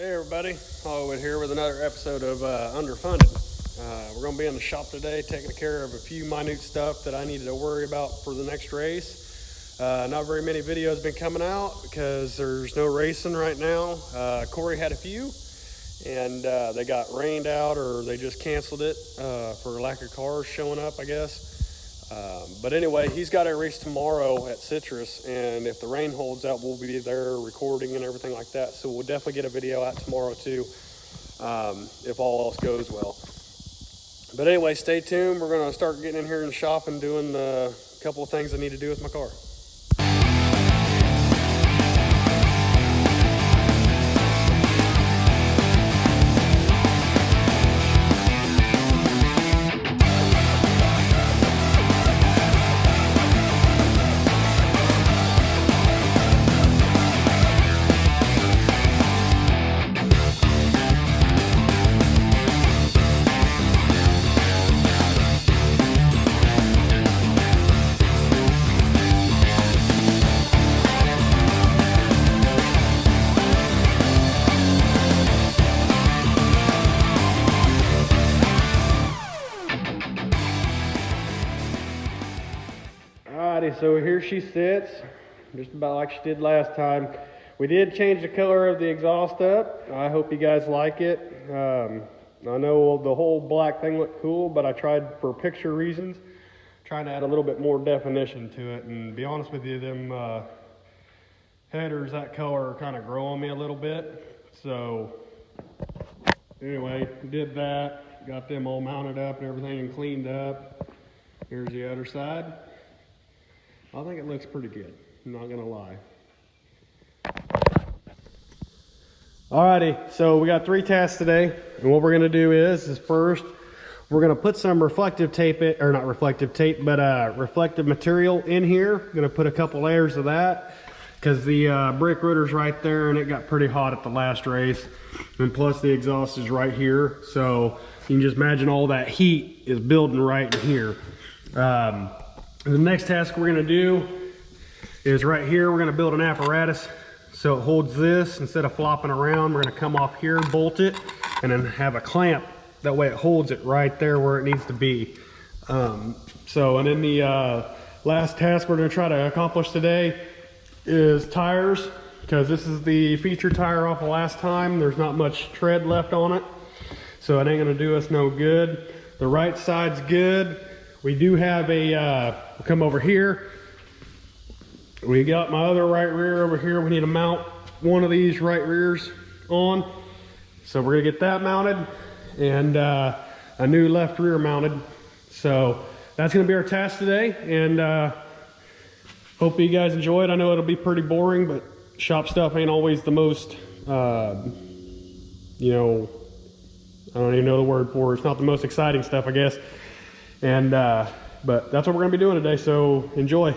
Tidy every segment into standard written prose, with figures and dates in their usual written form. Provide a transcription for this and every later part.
Hey everybody, Hollywood here with another episode of Underfunded. We're going to be in the shop today taking care of a few minute stuff that I needed to worry about for the next race. Not very many videos been coming out because there's no racing right now. Cory had a few and they got rained out or they just canceled it for lack of cars showing up, I guess. But anyway, he's got a race tomorrow at Citrus, and if the rain holds out, we'll be there recording and everything like that. So we'll definitely get a video out tomorrow too, if all else goes well. But anyway, stay tuned. We're going to start getting in here in the shop and doing a couple of things I need to do with my car. So here she sits, just about like she did last time. We did change the color of the exhaust up. I hope you guys like it. I know the whole black thing looked cool, but I tried for picture reasons, trying to add a little bit more definition to it. And to be honest with you, them headers, that color, are kind of growing me a little bit. So anyway, did that, got them all mounted up and everything and cleaned up. Here's the other side. I think it looks pretty good, I'm not gonna lie. Alrighty, so we got 3 tasks today, and what we're gonna do is first, we're gonna put some reflective tape, not reflective tape, but reflective material in here. Gonna put a couple layers of that, because the brake rotor's right there, and it got pretty hot at the last race. And plus the exhaust is right here, so you can just imagine all that heat is building right in here. The next task we're gonna do is right here. We're gonna build an apparatus so it holds this. Instead of flopping around, we're gonna come off here, bolt it, and then have a clamp. That way it holds it right there where it needs to be. And then the last task we're gonna try to accomplish today is tires, because this is the feature tire off of last time. There's not much tread left on it, so it ain't gonna do us no good. The right side's good. We do have a, we'll come over here. We got my other right rear over here. We need to mount one of these right rears on. So we're gonna get that mounted and a new left rear mounted. So that's gonna be our task today, and hope you guys enjoy it. I know it'll be pretty boring, but shop stuff ain't always the most, you know, I don't even know the word for it. It's not the most exciting stuff, I guess. And but that's what we're gonna be doing today, so enjoy.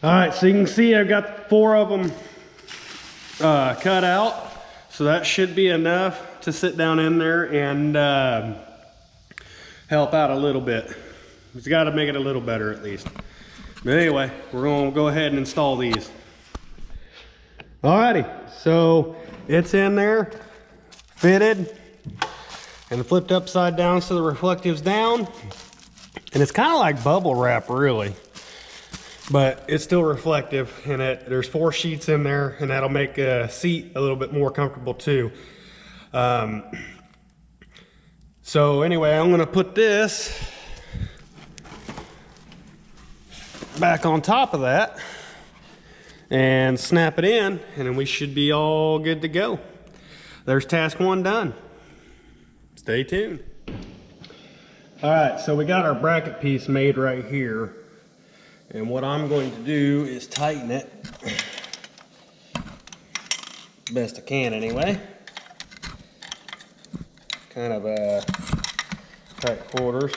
All right, so you can see I've got 4 of them cut out, so that should be enough to sit down in there and help out a little bit. It's got to make it a little better at least. But anyway, we're going to go ahead and install these. Alrighty, so it's in there, fitted, and flipped upside down so the reflective's down. And it's kind of like bubble wrap, really, but it's still reflective. And there's 4 sheets in there, and that'll make a seat a little bit more comfortable too. So anyway, I'm gonna put this back on top of that and snap it in, and then we should be all good to go. There's task 1 done. Stay tuned. All right, so we got our bracket piece made right here, and what I'm going to do is tighten it best I can anyway. Kind of tight quarters.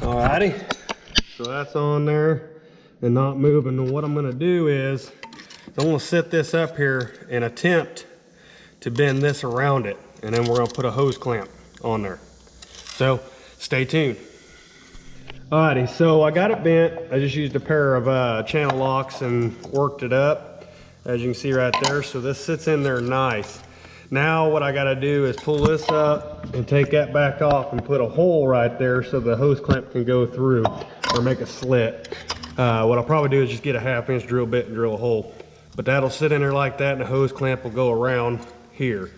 Alrighty, so that's on there and not moving. And what I'm gonna do is I'm gonna set this up here and attempt to bend this around it, and then we're gonna put a hose clamp on there. So stay tuned. Alrighty, so I got it bent. I just used a pair of channel locks and worked it up, as you can see right there. So this sits in there nice. Now what I gotta do is pull this up and take that back off and put a hole right there so the hose clamp can go through, or make a slit. What I'll probably do is just get a 1/2 inch drill bit and drill a hole. But that'll sit in there like that, and the hose clamp will go around here.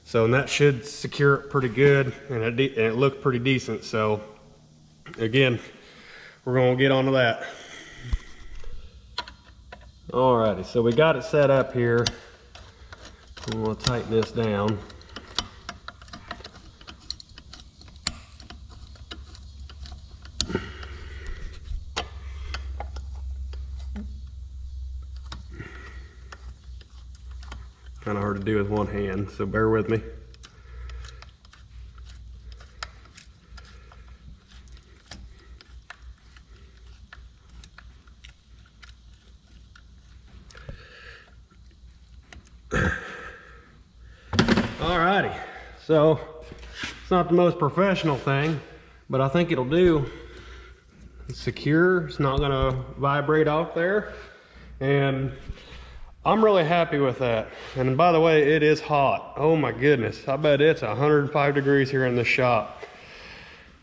So, and that should secure it pretty good, and it looked pretty decent. So again, we're gonna get onto that. Alrighty, so we got it set up here. I'm gonna tighten this down. Kind of hard to do with one hand, so bear with me. Alrighty, so it's not the most professional thing, but I think it'll do. It's secure, it's not gonna vibrate off there, and I'm really happy with that. And by the way, it is hot. Oh my goodness, I bet it's 105 degrees here in the shop.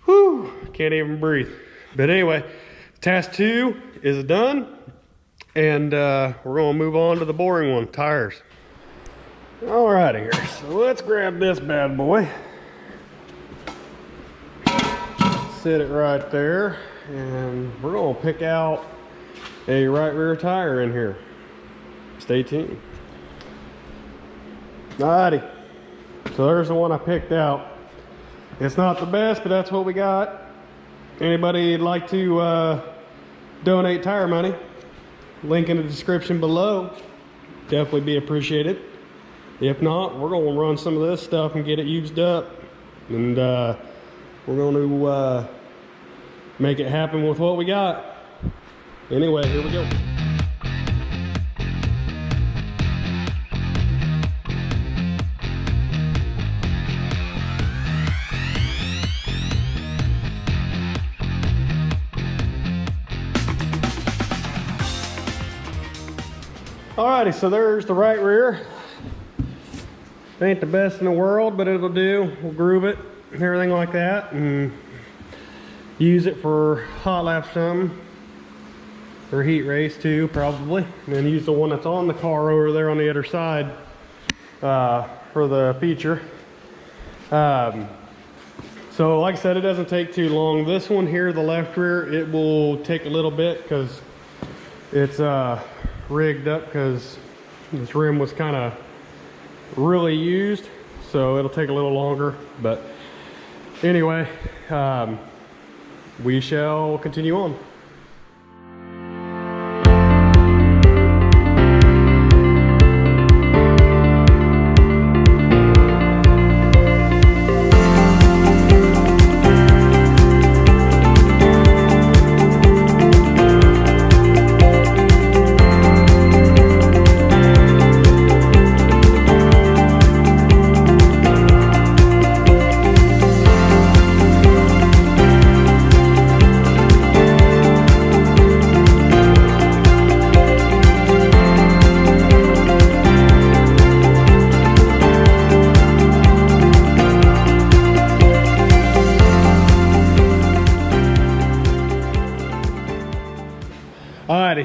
Whew, can't even breathe. But anyway, task 2 is done, and we're gonna move on to the boring one, tires. Alrighty here, so let's grab this bad boy. Sit it right there, and we're gonna pick out a right rear tire in here. Stay tuned. Alrighty, so there's the one I picked out. It's not the best, but that's what we got. Anybody like to donate tire money? Link in the description below. Definitely be appreciated. If not, we're gonna run some of this stuff and get it used up, and we're gonna make it happen with what we got. Anyway, here we go. Alrighty, so there's the right rear. Ain't the best in the world, but it'll do. We'll groove it and everything like that, and use it for hot lap some, or heat race too, probably. And then use the one that's on the car over there on the other side for the feature. So like I said, it doesn't take too long. This one here, the left rear, it will take a little bit because it's rigged up, because this rim was kind of really used, so it'll take a little longer. But anyway, we shall continue on.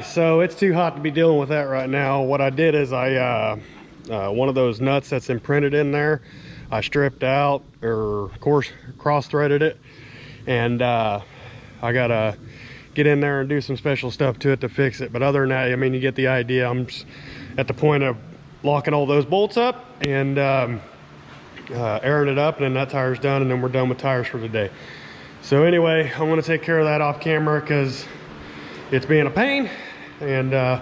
So it's too hot to be dealing with that right now. What I did is I one of those nuts that's imprinted in there, I stripped out, or of course cross-threaded it, and I gotta get in there and do some special stuff to it to fix it. But other than that, I mean, you get the idea. I'm just at the point of locking all those bolts up and airing it up, and then that tire's done, and then we're done with tires for today. So anyway, I'm gonna take care of that off camera because it's being a pain. And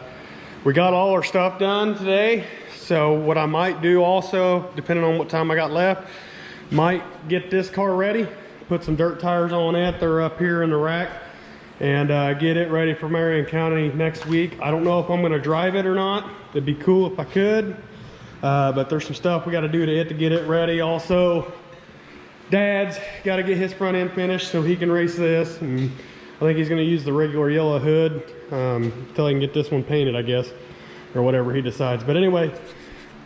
we got all our stuff done today. So what I might do also, depending on what time I got left, might get this car ready, put some dirt tires on it. They're up here in the rack, and get it ready for Marion County next week. I don't know if I'm going to drive it or not. It'd be cool if I could, but there's some stuff we got to do to it to get it ready. Also, Dad's got to get his front end finished so he can race this, and I think he's going to use the regular yellow hood until he can get this one painted, I guess, or whatever he decides. But anyway,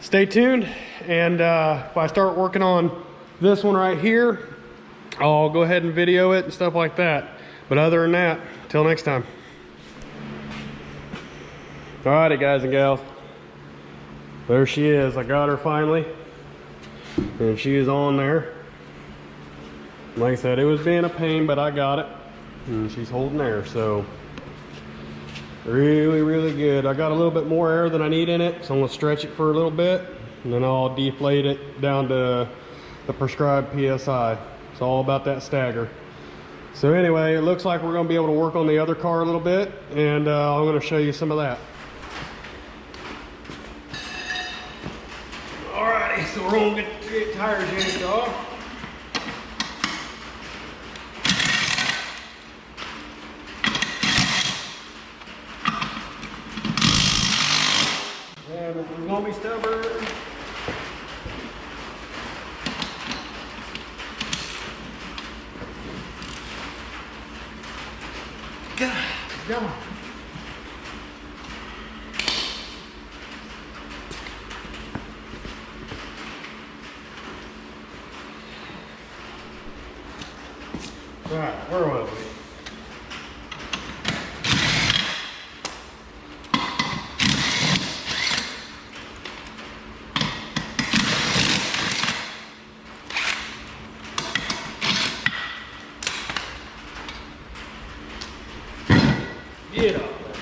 stay tuned, and if I start working on this one right here, I'll go ahead and video it and stuff like that. But other than that, till next time. Alrighty, guys and gals, there she is. I got her finally, and she is on there. Like I said, it was being a pain, but I got it, and she's holding air, so really good. I got a little bit more air than I need in it, so I'm gonna stretch it for a little bit, and then I'll deflate it down to the prescribed PSI. It's all about that stagger. So anyway, it looks like we're gonna be able to work on the other car a little bit, and I'm gonna show you some of that. Alrighty, so we're gonna get tires yanked off. And we're gonna be stubborn. God, come on. All right, where was we? Get up there.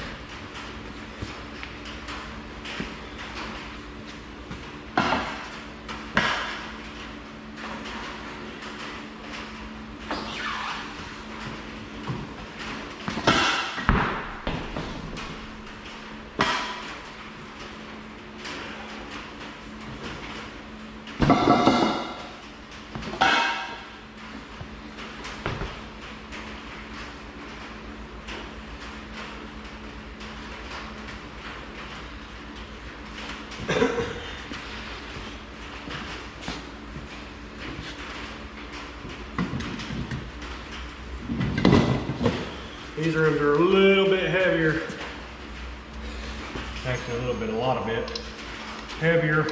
These rims are a little bit heavier. Actually, a lot of bit heavier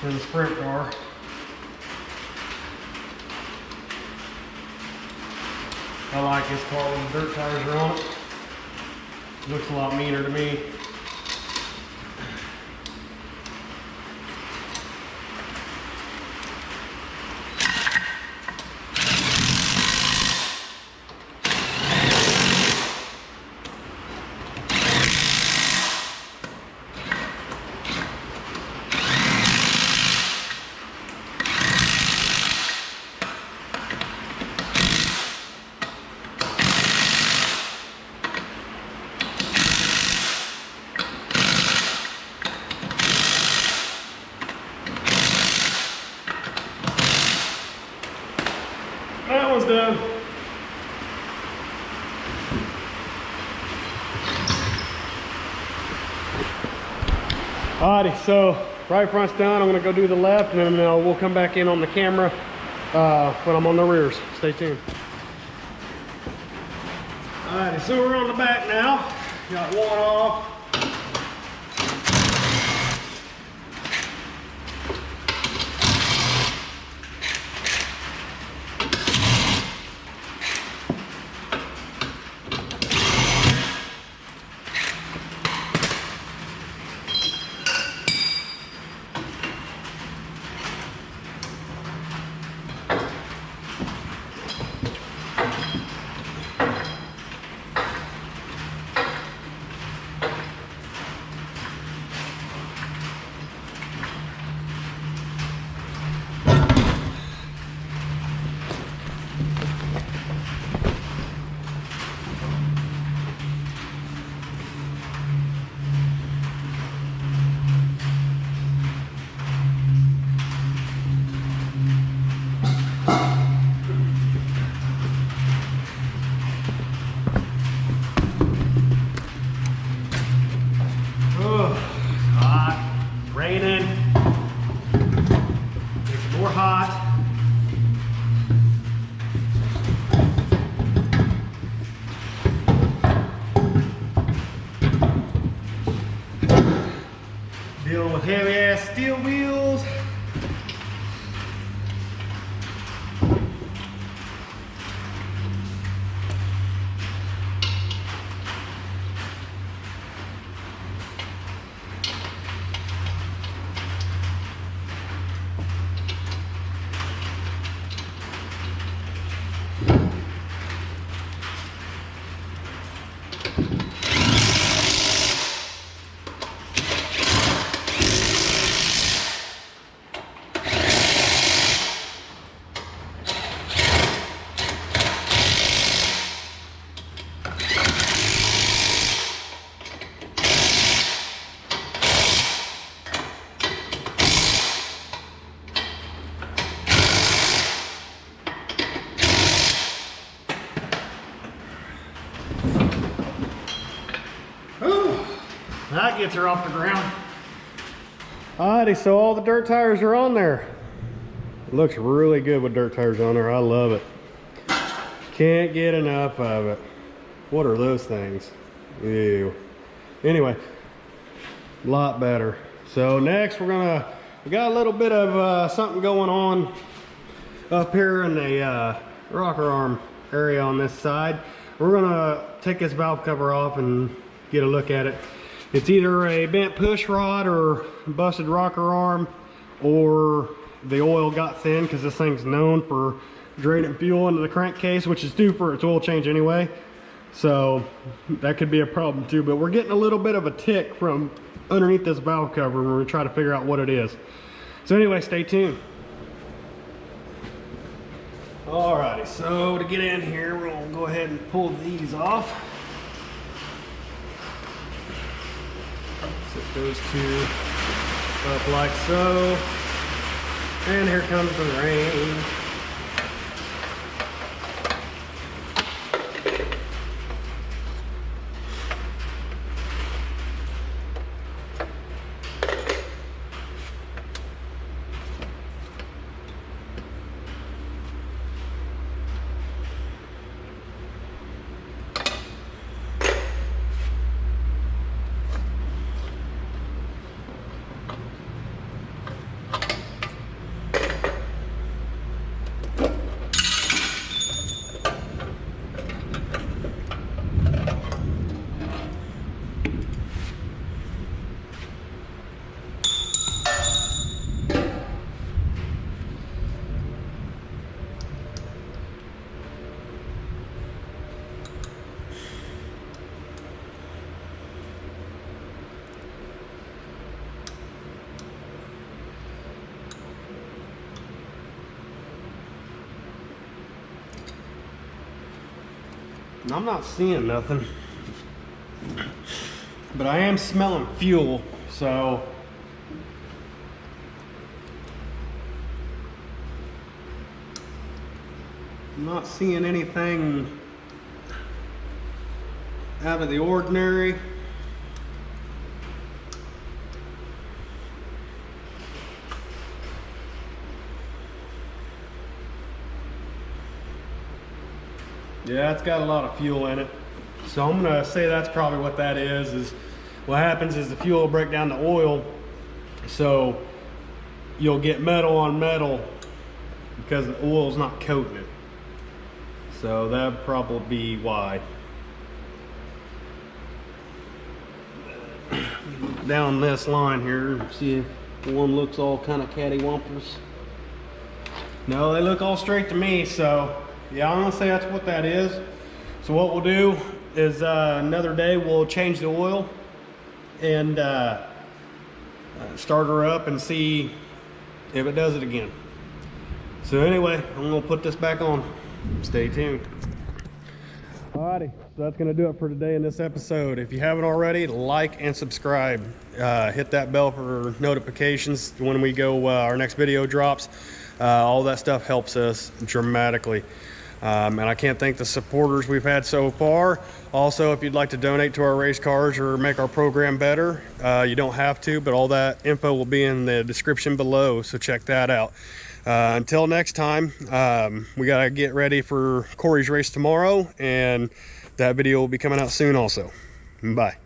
than the Sprint car. I like this car when the dirt tires are on it. Looks a lot meaner to me. That one's done. Alrighty, so right front's done. I'm gonna go do the left, and then we'll come back in on the camera when I'm on the rears. Stay tuned. Alrighty, so we're on the back now. Got one off. heavy ass steel wheels. That gets her off the ground. Alrighty, so all the dirt tires are on there. It looks really good with dirt tires on there. I love it. Can't get enough of it. What are those things? Ew. Anyway, a lot better. So next we got a little bit of something going on up here in the rocker arm area on this side. We're gonna take this valve cover off and get a look at it. It's either a bent push rod or busted rocker arm, or the oil got thin, because this thing's known for draining fuel into the crankcase, which is due for its oil change anyway. So that could be a problem too, but we're getting a little bit of a tick from underneath this valve cover, and we're gonna try to figure out what it is. So anyway, stay tuned. Alrighty, so to get in here, we're gonna go ahead and pull these off. Set those two up like so. And here comes the rain. I'm not seeing nothing, but I am smelling fuel, so I'm not seeing anything out of the ordinary. Yeah, it's got a lot of fuel in it. So I'm gonna say that's probably what that is what happens is the fuel will break down the oil. So you'll get metal on metal because the oil's not coating it. So that'd probably be why. Down this line here, see if one looks all kind of cattywampus. No, they look all straight to me, so yeah, I'm gonna say that's what that is. So what we'll do is another day we'll change the oil and start her up and see if it does it again. So anyway, I'm gonna put this back on. Stay tuned. Alrighty, so that's gonna do it for today in this episode. If you haven't already, like and subscribe. Hit that bell for notifications when we go our next video drops. All that stuff helps us dramatically. And I can't thank the supporters we've had so far. Also, if you'd like to donate to our race cars or make our program better, you don't have to, but all that info will be in the description below, so check that out. Until next time, we gotta get ready for Cory's race tomorrow, and that video will be coming out soon also. Bye.